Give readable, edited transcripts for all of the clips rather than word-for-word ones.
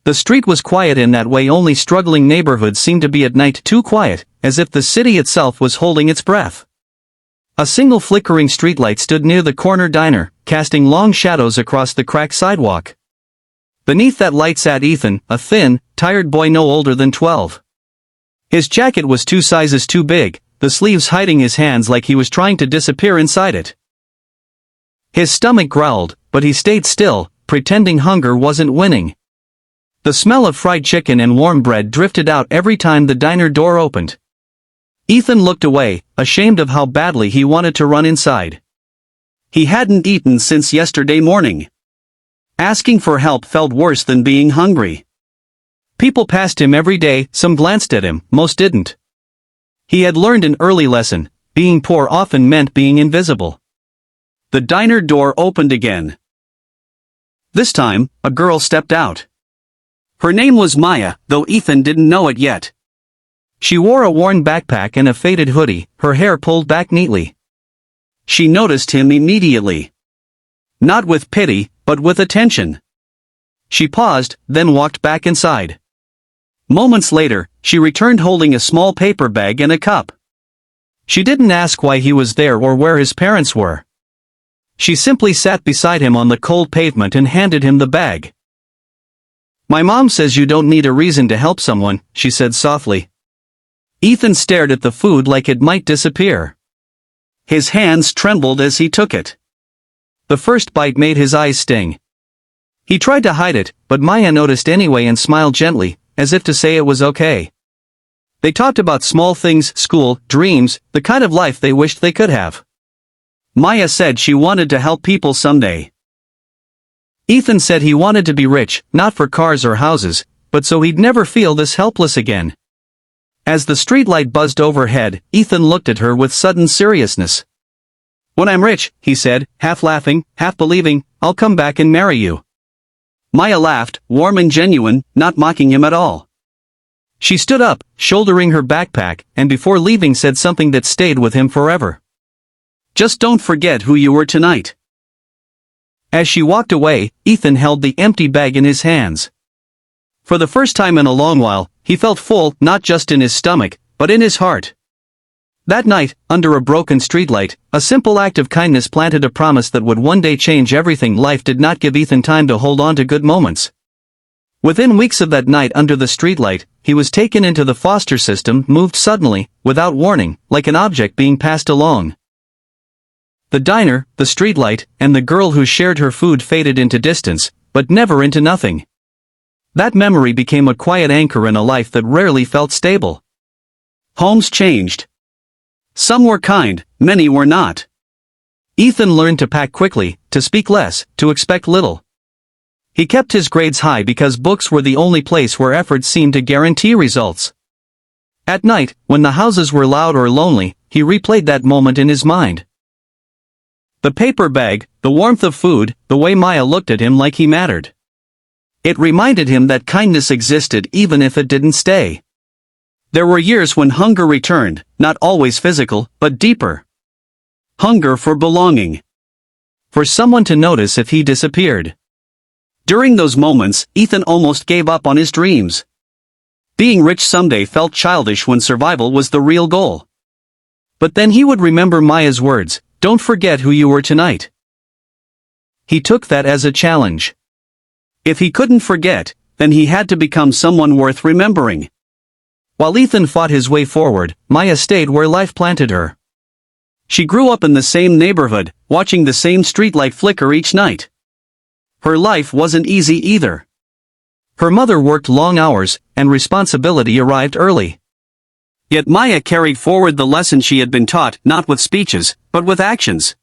The street was quiet in that way only struggling neighborhoods seemed to be at night, too quiet, as if the city itself was holding its breath. A single flickering streetlight stood near the corner diner, casting long shadows across the cracked sidewalk. Beneath that light sat Ethan, a thin, tired boy no older than 12. His jacket was 2 sizes too big, the sleeves hiding his hands like he was trying to disappear inside it. His stomach growled, but he stayed still, pretending hunger wasn't winning. The smell of fried chicken and warm bread drifted out every time the diner door opened. Ethan looked away, ashamed of how badly he wanted to run inside. He hadn't eaten since yesterday morning. Asking for help felt worse than being hungry. People passed him every day, some glanced at him, most didn't. He had learned an early lesson: being poor often meant being invisible. The diner door opened again. This time, a girl stepped out. Her name was Maya, though Ethan didn't know it yet. She wore a worn backpack and a faded hoodie, her hair pulled back neatly. She noticed him immediately. Not with pity, but with attention. She paused, then walked back inside. Moments later, she returned holding a small paper bag and a cup. She didn't ask why he was there or where his parents were. She simply sat beside him on the cold pavement and handed him the bag. "My mom says you don't need a reason to help someone," she said softly. Ethan stared at the food like it might disappear. His hands trembled as he took it. The first bite made his eyes sting. He tried to hide it, but Maya noticed anyway and smiled gently, as if to say it was okay. They talked about small things, school, dreams, the kind of life they wished they could have. Maya said she wanted to help people someday. Ethan said he wanted to be rich, not for cars or houses, but so he'd never feel this helpless again. As the streetlight buzzed overhead, Ethan looked at her with sudden seriousness. "When I'm rich," he said, half laughing, half believing, "I'll come back and marry you." Maya laughed, warm and genuine, not mocking him at all. She stood up, shouldering her backpack, and before leaving said something that stayed with him forever. "Just don't forget who you were tonight." As she walked away, Ethan held the empty bag in his hands. For the first time in a long while, he felt full, not just in his stomach, but in his heart. That night, under a broken streetlight, a simple act of kindness planted a promise that would one day change everything. Life did not give Ethan time to hold on to good moments. Within weeks of that night under the streetlight, he was taken into the foster system, moved suddenly, without warning, like an object being passed along. The diner, the streetlight, and the girl who shared her food faded into distance, but never into nothing. That memory became a quiet anchor in a life that rarely felt stable. Homes changed. Some were kind, many were not. Ethan learned to pack quickly, to speak less, to expect little. He kept his grades high because books were the only place where effort seemed to guarantee results. At night, when the houses were loud or lonely, he replayed that moment in his mind. The paper bag, the warmth of food, the way Maya looked at him like he mattered. It reminded him that kindness existed even if it didn't stay. There were years when hunger returned, not always physical, but deeper. Hunger for belonging. For someone to notice if he disappeared. During those moments, Ethan almost gave up on his dreams. Being rich someday felt childish when survival was the real goal. But then he would remember Maya's words, "Don't forget who you were tonight." He took that as a challenge. If he couldn't forget, then he had to become someone worth remembering. While Ethan fought his way forward, Maya stayed where life planted her. She grew up in the same neighborhood, watching the same streetlight flicker each night. Her life wasn't easy either. Her mother worked long hours, and responsibility arrived early. Yet Maya carried forward the lesson she had been taught, not with speeches, but with actions.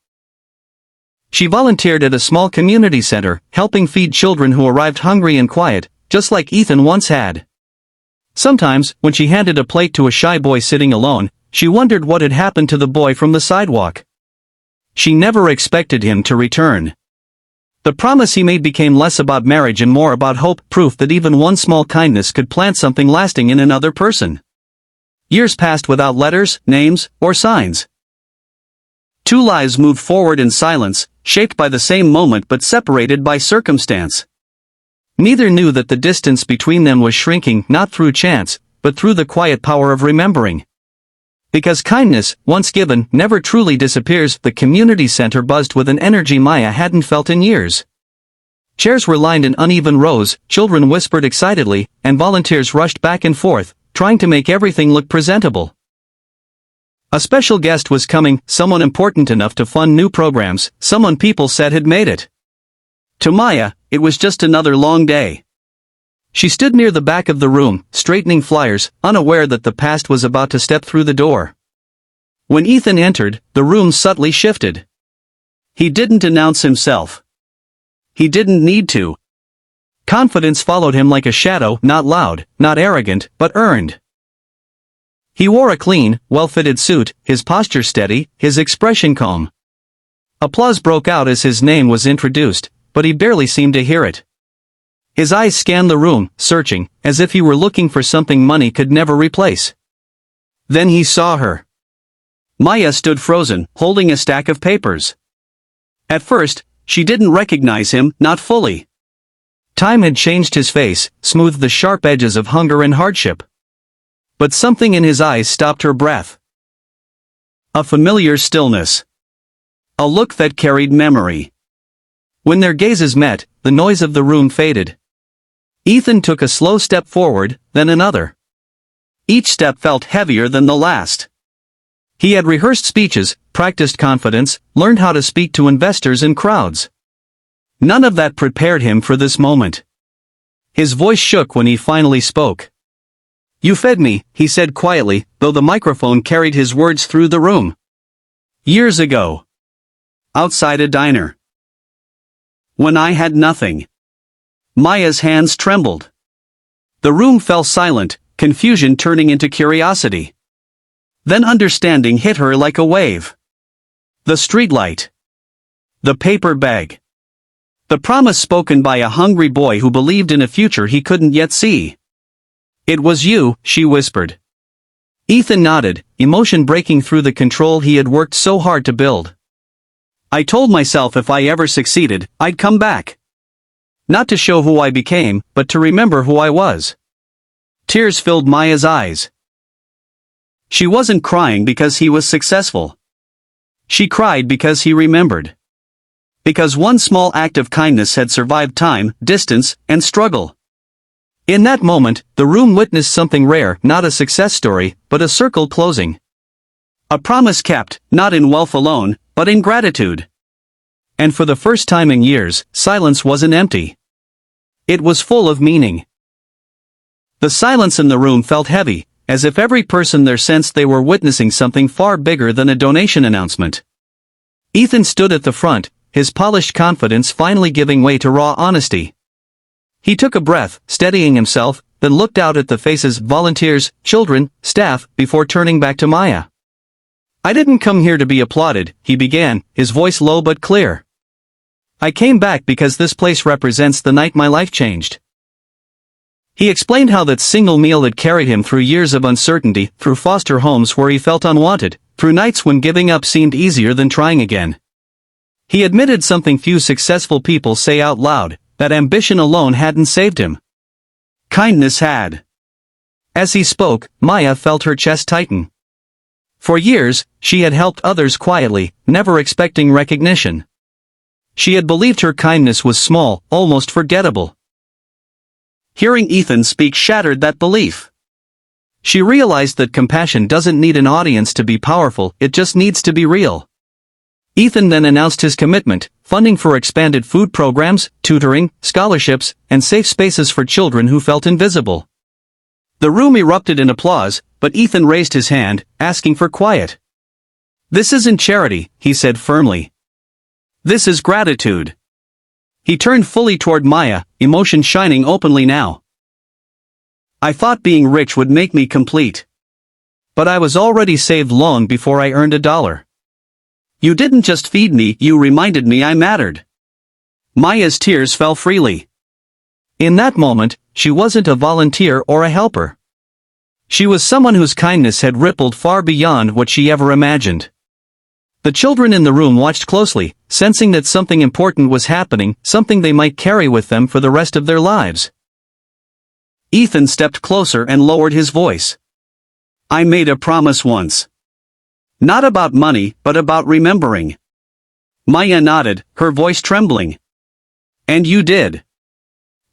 She volunteered at a small community center, helping feed children who arrived hungry and quiet, just like Ethan once had. Sometimes, when she handed a plate to a shy boy sitting alone, she wondered what had happened to the boy from the sidewalk. She never expected him to return. The promise he made became less about marriage and more about hope, proof that even one small kindness could plant something lasting in another person. Years passed without letters, names, or signs. Two lives moved forward in silence, shaped by the same moment but separated by circumstance. Neither knew that the distance between them was shrinking not through chance, but through the quiet power of remembering. Because kindness, once given, never truly disappears, the community center buzzed with an energy Maya hadn't felt in years. Chairs were lined in uneven rows, children whispered excitedly, and volunteers rushed back and forth, trying to make everything look presentable. A special guest was coming, someone important enough to fund new programs, someone people said had made it. To Maya, it was just another long day. She stood near the back of the room, straightening flyers, unaware that the past was about to step through the door. When Ethan entered, the room subtly shifted. He didn't announce himself. He didn't need to. Confidence followed him like a shadow, not loud, not arrogant, but earned. He wore a clean, well-fitted suit, his posture steady, his expression calm. Applause broke out as his name was introduced, but he barely seemed to hear it. His eyes scanned the room, searching, as if he were looking for something money could never replace. Then he saw her. Maya stood frozen, holding a stack of papers. At first, she didn't recognize him, not fully. Time had changed his face, smoothed the sharp edges of hunger and hardship. But something in his eyes stopped her breath. A familiar stillness. A look that carried memory. When their gazes met, the noise of the room faded. Ethan took a slow step forward, then another. Each step felt heavier than the last. He had rehearsed speeches, practiced confidence, learned how to speak to investors and crowds. None of that prepared him for this moment. His voice shook when he finally spoke. "You fed me," he said quietly, though the microphone carried his words through the room. "Years ago. Outside a diner. When I had nothing." Maya's hands trembled. The room fell silent, confusion turning into curiosity. Then understanding hit her like a wave. The streetlight. The paper bag. The promise spoken by a hungry boy who believed in a future he couldn't yet see. "It was you," she whispered. Ethan nodded, emotion breaking through the control he had worked so hard to build. "I told myself if I ever succeeded, I'd come back. Not to show who I became, but to remember who I was." Tears filled Maya's eyes. She wasn't crying because he was successful. She cried because he remembered. Because one small act of kindness had survived time, distance, and struggle. In that moment, the room witnessed something rare, not a success story, but a circle closing. A promise kept, not in wealth alone, but in gratitude. And for the first time in years, silence wasn't empty. It was full of meaning. The silence in the room felt heavy, as if every person there sensed they were witnessing something far bigger than a donation announcement. Ethan stood at the front, his polished confidence finally giving way to raw honesty. He took a breath, steadying himself, then looked out at the faces, volunteers, children, staff, before turning back to Maya. "I didn't come here to be applauded," he began, his voice low but clear. "I came back because this place represents the night my life changed." He explained how that single meal had carried him through years of uncertainty, through foster homes where he felt unwanted, through nights when giving up seemed easier than trying again. He admitted something few successful people say out loud, that ambition alone hadn't saved him. Kindness had. As he spoke, Maya felt her chest tighten. For years, she had helped others quietly, never expecting recognition. She had believed her kindness was small, almost forgettable. Hearing Ethan speak shattered that belief. She realized that compassion doesn't need an audience to be powerful, it just needs to be real. Ethan then announced his commitment, funding for expanded food programs, tutoring, scholarships, and safe spaces for children who felt invisible. The room erupted in applause, but Ethan raised his hand, asking for quiet. "This isn't charity," he said firmly. "This is gratitude." He turned fully toward Maya, emotion shining openly now. "I thought being rich would make me complete. But I was already saved long before I earned $1. You didn't just feed me, you reminded me I mattered." Maya's tears fell freely. In that moment, she wasn't a volunteer or a helper. She was someone whose kindness had rippled far beyond what she ever imagined. The children in the room watched closely, sensing that something important was happening, something they might carry with them for the rest of their lives. Ethan stepped closer and lowered his voice. "I made a promise once. Not about money, but about remembering." Maya nodded, her voice trembling. "And you did."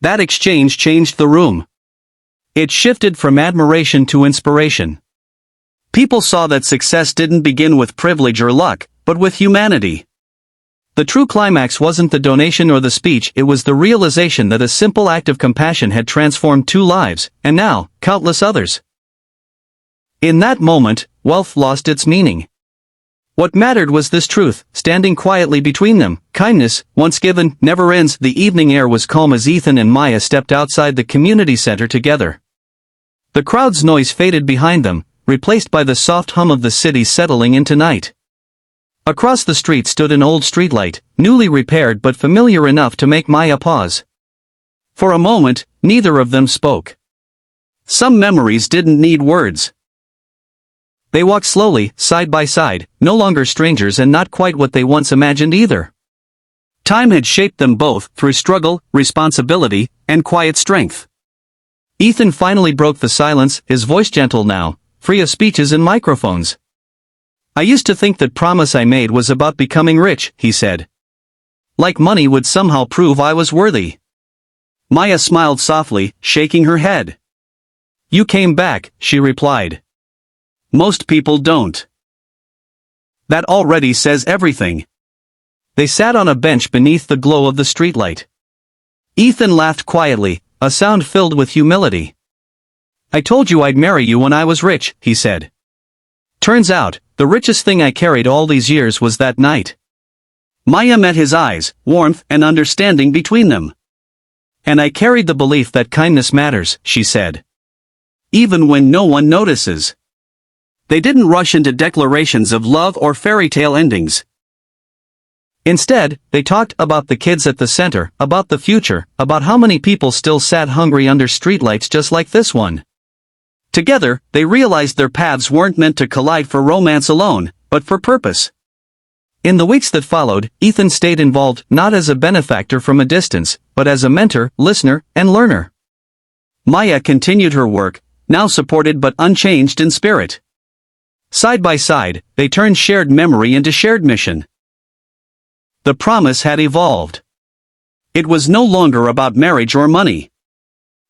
That exchange changed the room. It shifted from admiration to inspiration. People saw that success didn't begin with privilege or luck, but with humanity. The true climax wasn't the donation or the speech, it was the realization that a simple act of compassion had transformed 2 lives, and now, countless others. In that moment, wealth lost its meaning. What mattered was this truth, standing quietly between them. Kindness, once given, never ends. The evening air was calm as Ethan and Maya stepped outside the community center together. The crowd's noise faded behind them, replaced by the soft hum of the city settling into night. Across the street stood an old streetlight, newly repaired but familiar enough to make Maya pause. For a moment, neither of them spoke. Some memories didn't need words. They walked slowly, side by side, no longer strangers and not quite what they once imagined either. Time had shaped them both through struggle, responsibility, and quiet strength. Ethan finally broke the silence, his voice gentle now, free of speeches and microphones. "I used to think that promise I made was about becoming rich," he said. "Like money would somehow prove I was worthy." Maya smiled softly, shaking her head. "You came back," she replied. "Most people don't." That already says everything. They sat on a bench beneath the glow of the streetlight. Ethan laughed quietly, a sound filled with humility. "I told you I'd marry you when I was rich," he said. "Turns out, the richest thing I carried all these years was that night." Maya met his eyes, warmth and understanding between them. "And I carried the belief that kindness matters," she said. "Even when no one notices." They didn't rush into declarations of love or fairy tale endings. Instead, they talked about the kids at the center, about the future, about how many people still sat hungry under streetlights just like this one. Together, they realized their paths weren't meant to collide for romance alone, but for purpose. In the weeks that followed, Ethan stayed involved not as a benefactor from a distance, but as a mentor, listener, and learner. Maya continued her work, now supported but unchanged in spirit. Side by side, they turned shared memory into shared mission. The promise had evolved. It was no longer about marriage or money.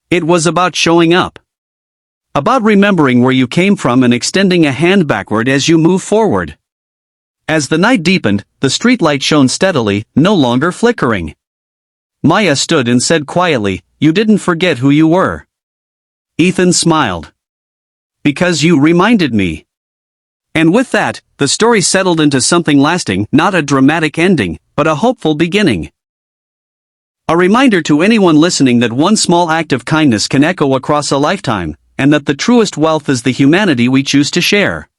It was about showing up. About remembering where you came from and extending a hand backward as you move forward. As the night deepened, the streetlight shone steadily, no longer flickering. Maya stood and said quietly, "You didn't forget who you were." Ethan smiled. "Because you reminded me." And with that, the story settled into something lasting, not a dramatic ending, but a hopeful beginning. A reminder to anyone listening that one small act of kindness can echo across a lifetime, and that the truest wealth is the humanity we choose to share.